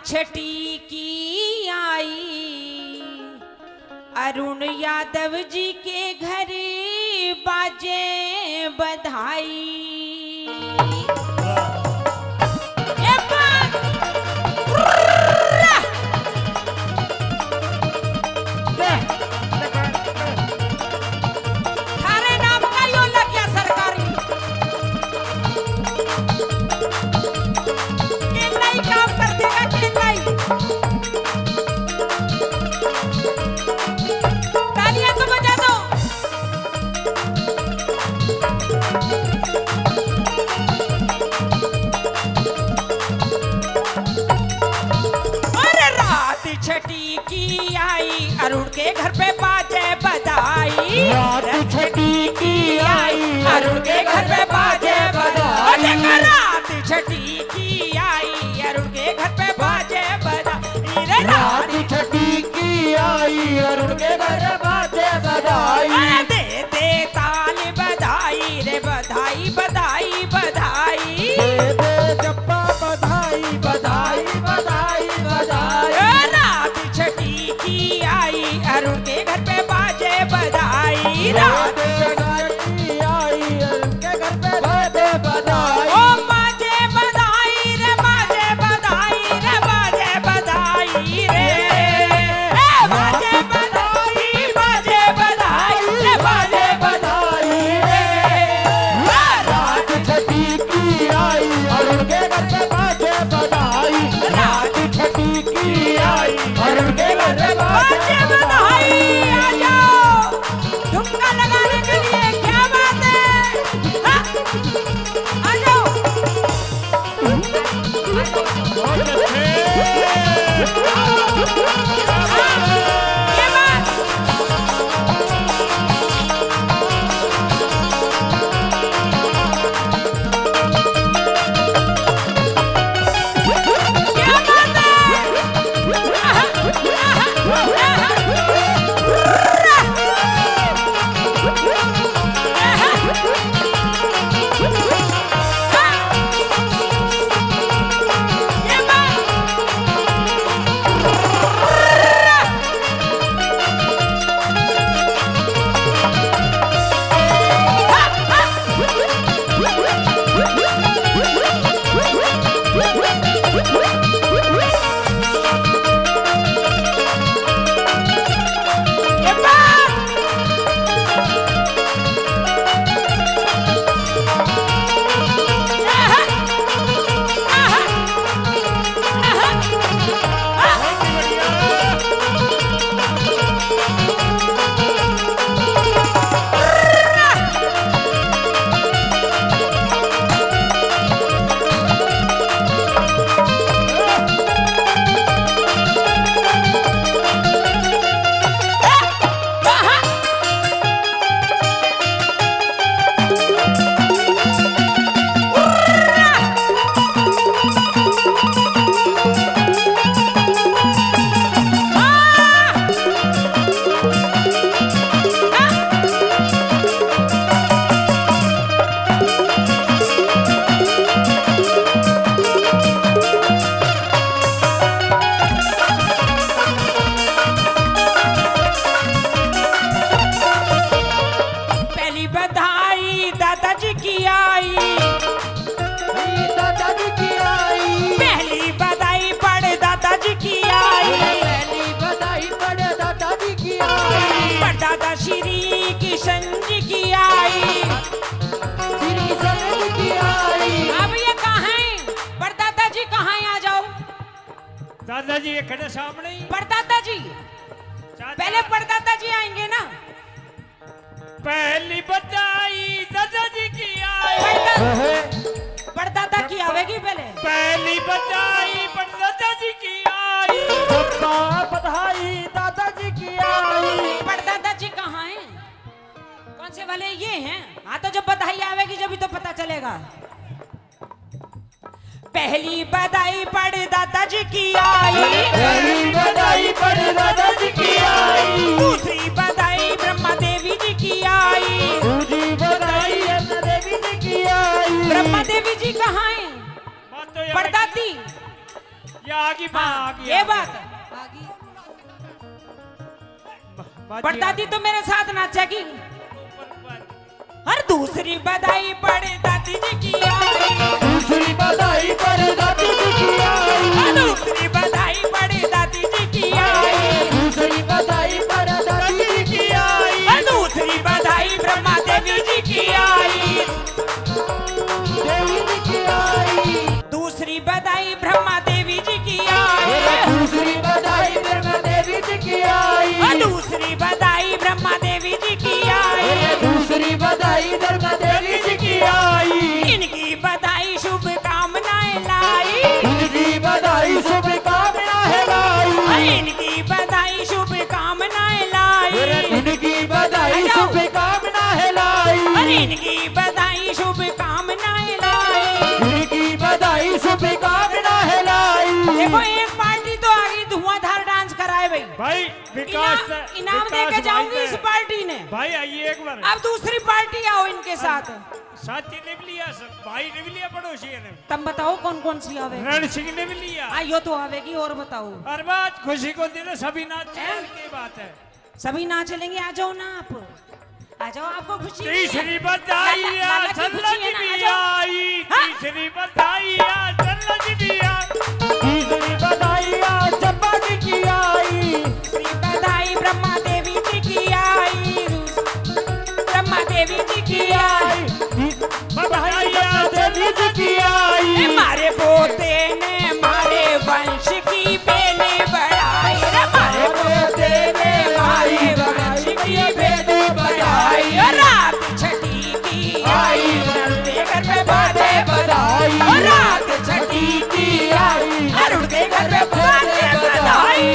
छठी की आई, अरुण यादव जी के घर बाजे बधाई। छठी की आई, अरुण के घर पे बाजे बधाई। रात छठी की आई, अरुण के घर पे बाजे बधाई। रात छठी की आई, अरुण के घर पे बाजे बधाई। रात छठी की आई, अरुण के घर पे बाजे बधाई। दे दे ताल बधाई रे, बधाई बधाई बधाई। दे दे जप्पा बधाई बधाई बधाई बधाई। छठी की आई, अरुण के घर पे बाजे बधाई। रात छठी आई, अरुण के घर पे बाजे बधाई। ओ बाजे बधाई रे, बाजे बधाई रे, बाजे बधाई रे, बाजे बधाई, बाजे बधाई रे, बाजे बधाई रे। रात छठी की आई, अरुण के घर पे बाजे बधाई। रात छठी की आई, अरुण के घर पे बाजे बधाई। आ जाओ ठुमका लगाने के लिए, क्या बात है। आ जाओ ये बात क्या बात दादाजी की आई, दादाजी की आई। पहली बधाई पड़े दादाजी की आई। पहली बधाई पड़े दादाजी की आई। परदादा श्री किशन जी की आई। श्री किशन जी की आई। अब ये कहाँ हैं? परदादा जी कहाँ हैं? आ जाओ दादाजी ये खड़े सामने ही। परदादा जी, पहले परदादा जी आएंगे ना। पहली बधाई दादाजी की आई। परदादा की आवेगी पहले। पहली बधाई दादाजी की आई। बधाई दादाजी की आई। परदादा जी कहाँ हैं? कौन से वाले? ये हैं। हाँ तो जब बधाई आवेगी जब तो पता चलेगा। पहली बधाई पड़ दादाजी की आई। पहली बधाई पड़ दादाजी की आई। दूसरी बधाई ब्रह्मा देवी जी की आई। दूसरी बधाई अन्ना देवी जी की आई। ब्रह्मा देवी जी कहाँ हैं? बात तो ये परदादी क्या आगे माँ हाँ, आगे ये बात है। पड़दादी तो मेरे साथ नाचेगी। हर दूसरी बधाई बड़े दादी जी की आई, दूसरी बधाई पर दादी जी की आई, हर दूसरी बधाई बड़े दादी जी की आई, दूसरी बधाई पर दादी जी की आई, हर दूसरी बधाई ब्रह्मा देवी जी की आई, देवी जी की आई, दूसरी बधाई ब्रह्मा देवी जी की आई, दूसरी बधाई ब्रह्मा देवी जी की आई, हर दूसरी बधाई ब्रह्मा देवी जी की आई, दूसरी बधाई ब्रह्मा देवी जी की आई, इनकी बधाई शुभ कामनाएं लाई, इनकी बधाई शुभ कामनाएं लाई, इनकी बधाई शुभ कामनाएं लाई, इनकी बधाई शुभ कामनाएं लाई, अरे इनकी बधाई शुभ कामनाएं लाई। इनकी बधाई शुभ कामनाएं लाई। देखो एक पार्टी तो आ गई धुआंधार डांस कराए भाई, भाई विकास इनाम दे के जाऊंगी इस पार्टी ने। भाई आइए एक बार अब दूसरी पार्टी आओ इनके साथ। साथी ने भी लिया सब भाई ने भी लिया पड़ोसी ने तुम बताओ कौन कौन सी आवे। रण सिंह ने भी लिया। आइयो तो आवेगी और बताओ। हर बात खुशी को दिन सभी नाच की बात है। सभी नाच लेंगे, आ जाओ ना आप, आ जाओ, आपको खुशी है? तीसरी बधाई लाला की सल्ला खुशी है की ना, आ भी जाओ। आई, हाँ? तीसरी बधाई सल्ला की भी आई, तीसरी बधाई चंपा जी की आई, दूसरी बधाई ब्रह्मा देवी जी की आई, ब्रह्मा देवी जी की आई, बधाई देवी जी की आई, मारे पोते ने मारे वंश की बेने बढ़ाई, मारे पोते ने मारे वंश की बेने बढ़ाई, रात छठी की आई, अरुण के घर पे बाजे बधाई, रात छठी की आई, अरुण के घर पे बाजे बधाई।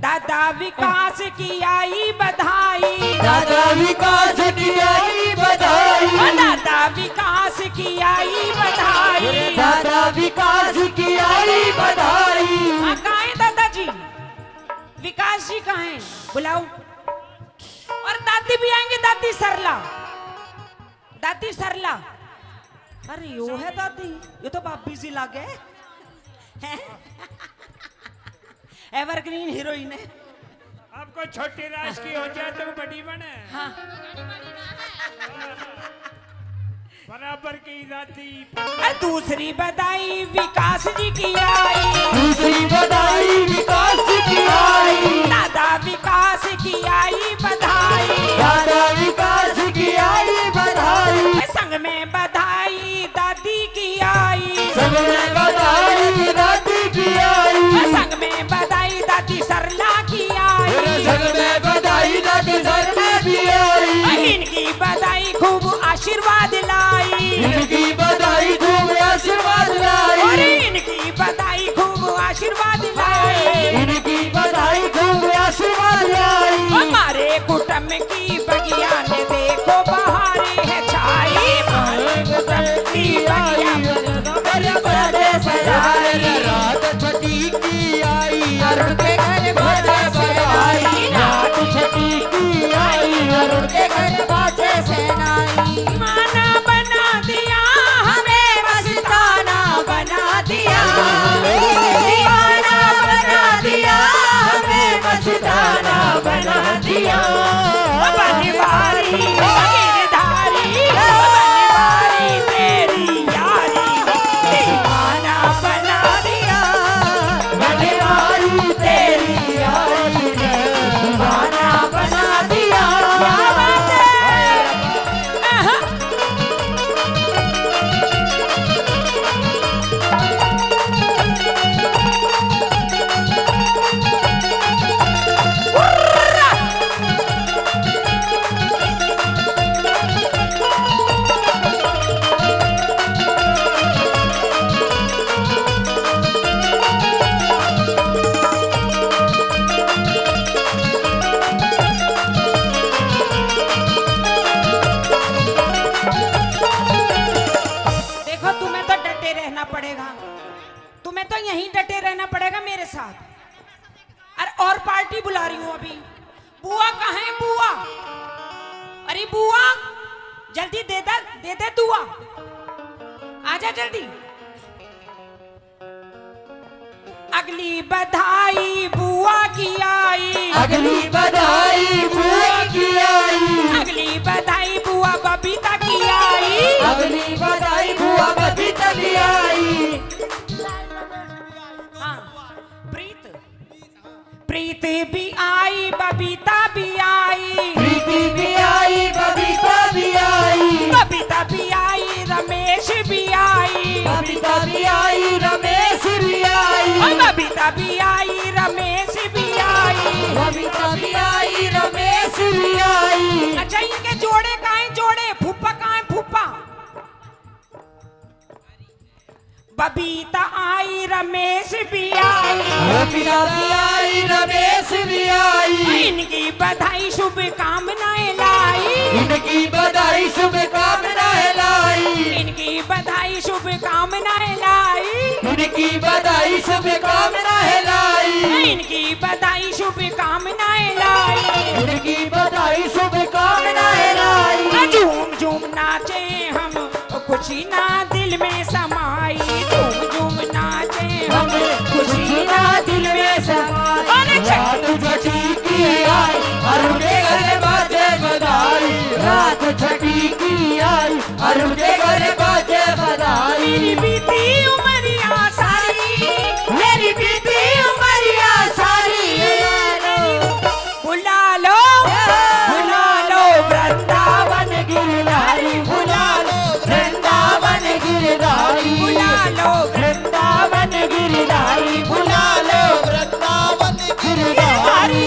दादा विकास की आई बधाई, दादा विकास की आई बधाई, दादा विकास की आई बधाई, दादा विकास की आई बधाई। कहाँ है दादाजी? विकास जी कहाँ हैं? बुलाओ। और दादी भी आएंगे, दादी सरला, दादी सरला। अरे यो है दादी, ये तो बापी सी लागे हैं। एवरग्रीन हीरोइन है। आपको छोटी राश की हो जाए तो बड़ी बने। हाँ। बराबर की दादी। दूसरी बधाई विकास जी की आई, दूसरी बधाई विकास की आई, दादा विकास की आई बधाई, दादा विकास की आई बधाई, संग में बधाई दादी की आई, संग में बधाई दादी की आई, संग में बधाई दादी सरला की आई, संग में बधाई दादी सरला की आई, इनकी बधाई खूब आशीर्वाद लाई, इनकी बधाई खूब बना दिया, बनवारी तेरी आई ने दीवाना बना दिया। क्या बात है। आहा। देखो तुम्हें तो डटे रहना पड़ेगा, तुम्हें तो यहीं डटे रहना पड़ेगा मेरे साथ। अरे और पार्टी बुला रही हूँ अभी। बुआ कहाँ है बुआ? अरे बुआ जल्दी दे दे दुआ, आजा जल्दी। अगली बधाई बुआ की आई, अगली बधाई बुआ की आई, अगली बधाई बुआ बबीता की आई, अगली बधाई बुआ बबीता की आई। हाँ, प्रीत भी आई, बबीता भी आई, प्रीति भी आई, बबीता भी आई, बबीता भी आई, रमेश भी आई, बबीता भी आई, रमेश भी आई, और बबीता भी आई, रमेश भी आई। बबीता भी आई, रमेश भी आई। अच्छा इनके जोड़े कहाँ हैं? जोड़े फूफा कहाँ है? फूफा बबीता आई, रमेश भी आई, बबीता भी आई, रमेश भी आई। इनकी बधाई शुभ कामनाएं लाई, इनकी बधाई शुभ कामनाएं लाई, इनकी बधाई शुभ कामनाएं लाई, इनकी बधाई शुभ कामनाएं लाई, इनकी बधाई शुभ कामनाएं लाई। इनकी बधाई शुभ कामनाएं लाई। झूम झूम नाचे हम, खुशी ना दिल में समाई, झूम झूम नाचे हम, खुशी ना दिल में समाई। अरे रात छठी की आई और उनके घर बाजे बधाई, रात छठी की आई और उनके घर बाजे बधाई। मेरी बीती उमरिया सारी, मेरी बीती उमरिया सारी, बुला लो वृंदावन गिरधारी, बुला लो वृंदावन गिरधारी, बुला लो वृंदावन गिरधारी, बुला लो वृंदावन गिरधारी।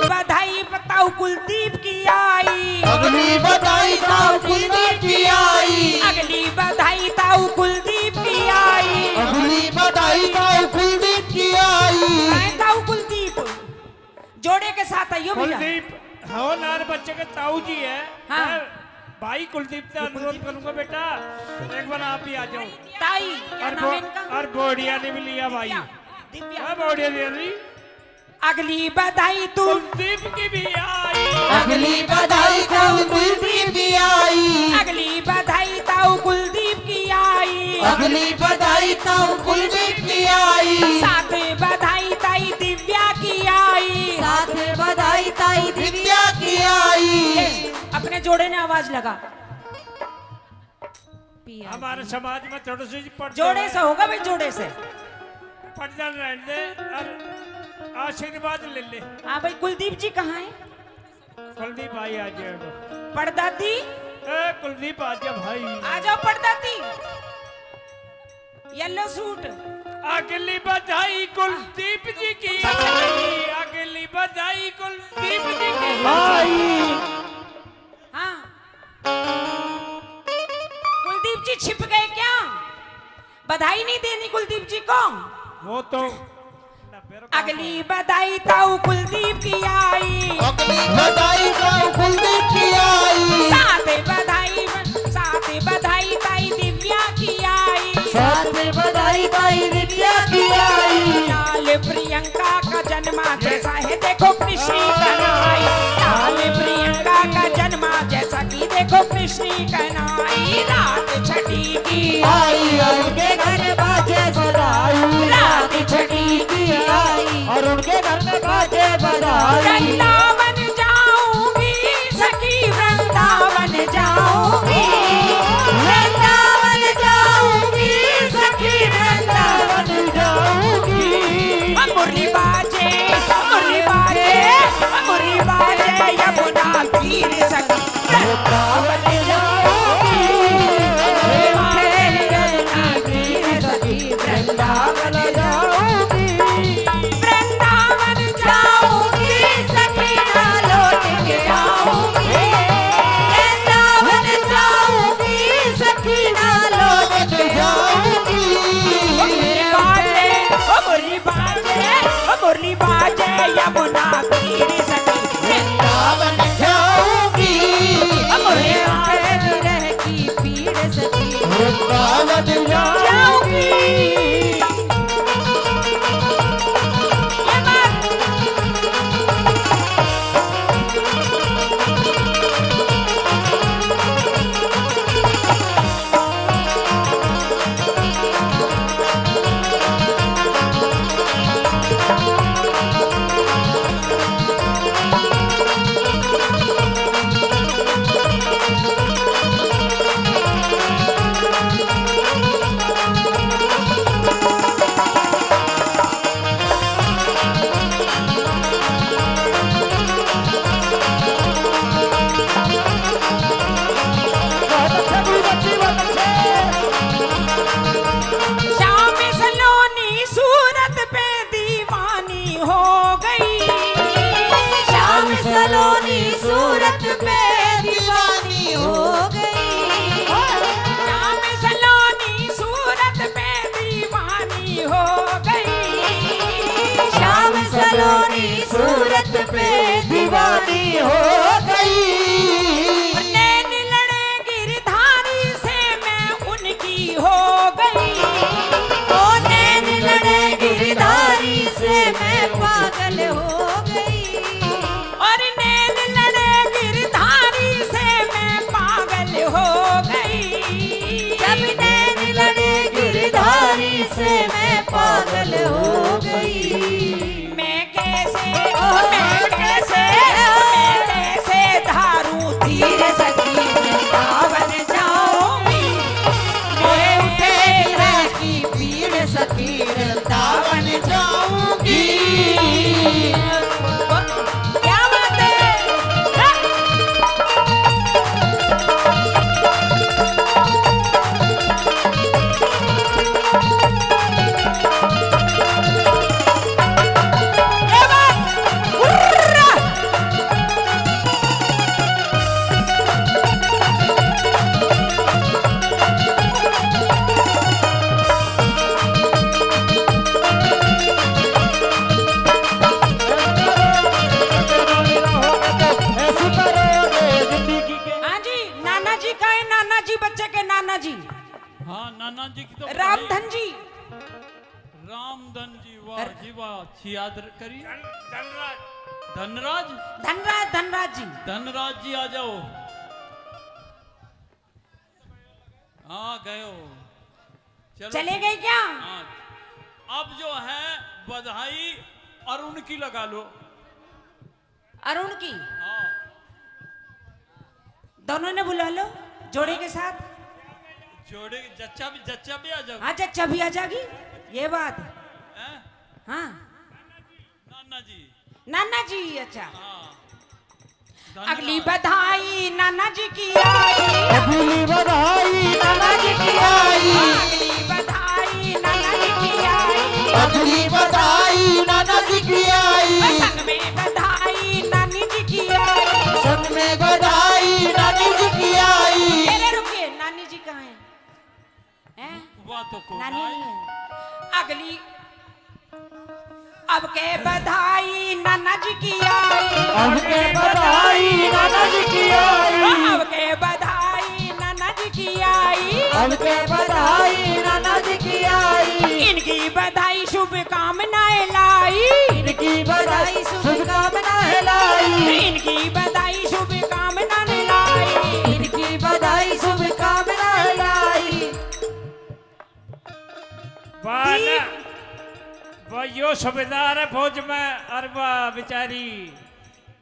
बधाई बताओ कुलदीप की आई, अगली बधाई ताऊ कुलदीप की आई, अगली बधाई ताऊ कुलदीप की आई। अगली बधाई ताऊ कुलदीप की आई। आए ताऊ कुलदीप जोड़े के साथ आइयो भैया। कुलदीप हो नार बच्चे के ताऊ जी है। हाँ। मैं भाई कुलदीप से अनुरोध करूंगा बेटा एक बार आप भी आ जाओ। ताई क्या नाम है इनका? और बोडिया ने भी लिया भाई। दिव्या। हाँ, बोडिया ने ली। अगली बधाई तुम, कुलदीप की भी आई, अगली बधाई ताऊ कुलदीप की आई, अगली बधाई ताऊ कुलदीप की आई, अगली बधाई ताऊ कुलदीप की आई, साथ बधाई ताई दिव्या की आई। साथ बधाई ताई दिव्या की आई। अपने जोड़े ने आवाज लगा पिया। हमारे समाज में थोड़ी सी जोड़े से होगा भाई, जोड़े से। पट जान रहने दे और आशीर्वाद ले ले। हाँ भाई कुलदीप जी कहाँ हैं? कुलदीप भाई आ जाएगा। पड़दाती कुलदीप आ जा भाई। आ जाओ पड़दाती। Yellow suit. अगली बधाई कुलदीप जी की आई, अगली बधाई कुलदीप जी की आई। हाँ कुलदीप जी छिप गए क्या? बधाई नहीं देनी कुलदीप जी को? वो तो अगली बधाई ताऊ कुलदीप की आई, अगली बधाई ताऊ कुलदीप की आई, साथ बधाई ताई दिव्या की आई, साथ में बधाई पाई विद्या की आई। लाल प्रियंका का जन्मा जैसा है देखो कृष्ण कन्हाई। लाल प्रियंका का जन्मा जैसा कि देखो कृष्ण कन्हाई। रात छठी की आई और उनके घर बाजे बधाई। रात छठी की आई और उनके घर में बाजे बधाई। वृंदावन जाऊंगी सखी वृंदावन जाऊंगी। वृंदावन जाऊंगी सखी वृंदावन जाऊंगी। मुरली बाजे यमुना तीर सखी वृंदावन जाऊंगी। वृंदावन जाऊंगी। वृंदावन जाऊंगी सखी ना लौट के आऊंगी। वृंदावन जाऊंगी सखी ना लौट के जाऊंगी। मुरली बाजे यमुना तीर सखी वृंदावन जाऊंगी। विरह की पीड़ सखी वृंदावन जाऊंगी। जाऊंगी। ये बात बहुत अच्छा गुरु बच्ची बहुत अच्छे। श्याम सलोनी सूरत पे दीवानी हो गई। श्याम सलोनी सूरत पे दीवानी हो गई। श्याम सलोनी सूरत पे दीवानी हो गई। श्याम सलोनी सूरत पे दीवानी हो गई। नैन लड़े गिरधारी से मैं उनकी हो गई। ओ नैन लड़े गिरधारी से मैं पागल हो गई। और नैन लड़े गिरधारी से मैं पागल हो गई। जब नैन लड़े गिरधारी से मैं पागल हो गई। मैं कैसे धारूं तीर सखी वृंदावन जाऊंगी। मोहे उठे विरह की पीड़ सखी वृंदावन जाऊंगी। क्या बात है? ये बात हुर्रा! ऐसी करोगे जिंदगी के। हाँ जी, नाना जी का है, नाना जी बच्चे के नाना जी हाँ नाना जी की तो रामधन जी। रामधन जी वाह जी वाह अच्छी याद करी। धनराज धनराज जी। धनराज जी आ जाओ। हाँ गए हो। चलो चले गए क्या? हाँ अब जो है बधाई अरुण की लगा लो। अरुण की हाँ दोनों ने बुला लो जोड़े के साथ। जोड़े जच्चा भी आ जाओ। हाँ चचा भी आ जाएगी। ये बात है। हैं? हाँ नाना जी जी अच्छा। हाँ अगली धन्यवाद। बधाई नाना जी की आई। अगली बधाई नाना जी की आई। अगली बधाई नाना जी की आई। अगली बधाई नाना जी की आई। संग में बधाई नानी जी की आई। संग में बधाई नानी जी की आई। अरे रुकिए, नानी जी कहाँ हैं? हुआ तो को नानी नहीं है। अगली अब के बधाई नाना जी की आई। अब के बधाई नाना जी की आई। अब के बधाई नाना जी की आई। अब के बधाई नाना जी वाह वो यो सूबेदार है फौज में, अरे वाह बेचारी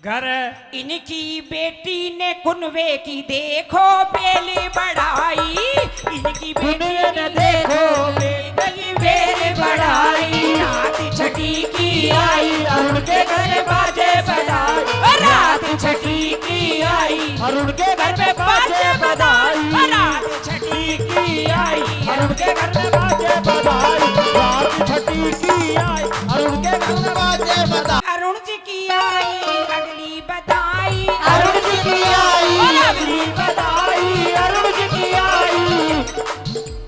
घर है। इनकी बेटी ने कुनवे की देखो बेले बढ़ाई, इनकी बेटी ने देखो बेली बेले बढ़ाई। रात छठी की आई और उनके घर बाजे बजाई, रात छठी की आई और उनके घर में बाजे बधाई, रात छठी की आई और उनके घर में बाजे बधाई, रात छठी की आई और उनके घर में बाजे बधाई। अरुण जी की आई अगली बधाई, अरुण जी की आई अगली बधाई, अरुण जी की आई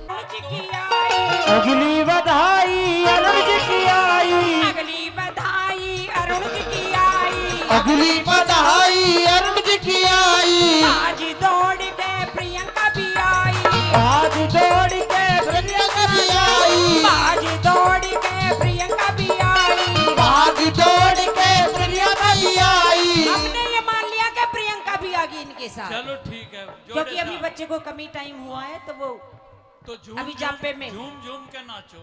अरुण जी की आई अगली बधाई, अरुण जी की आई अगली बधाई, अरुण जी की आई। अगली बधाई, अरुण जी की आई। आज दौड़ के प्रियंका भी आई, आज दौड़ के प्रियंका भी आई, आज दौड़ के प्रियंका भी आई। आज दौड़ के प्रियंका भी आई। हमने ये मान लिया कि प्रियंका भी आ गई इनके साथ, चलो ठीक है, क्योंकि अभी बच्चे को कमी टाइम हुआ है तो वो तो झूम अभी जापे में झूम झूम के नाचो।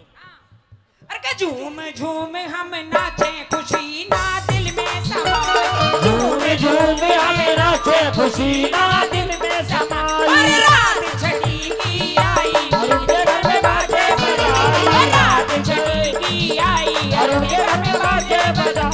अरे के झूम झूम हम नाचे खुशी ना दिल में समाए, झूम झूम हमें नाचे खुशी ना दिल में समाई। अरे रात छठी की आई और उनके घर में बाजे बधाई, रात छठी की आई और उनके घर में बाजे बधाई।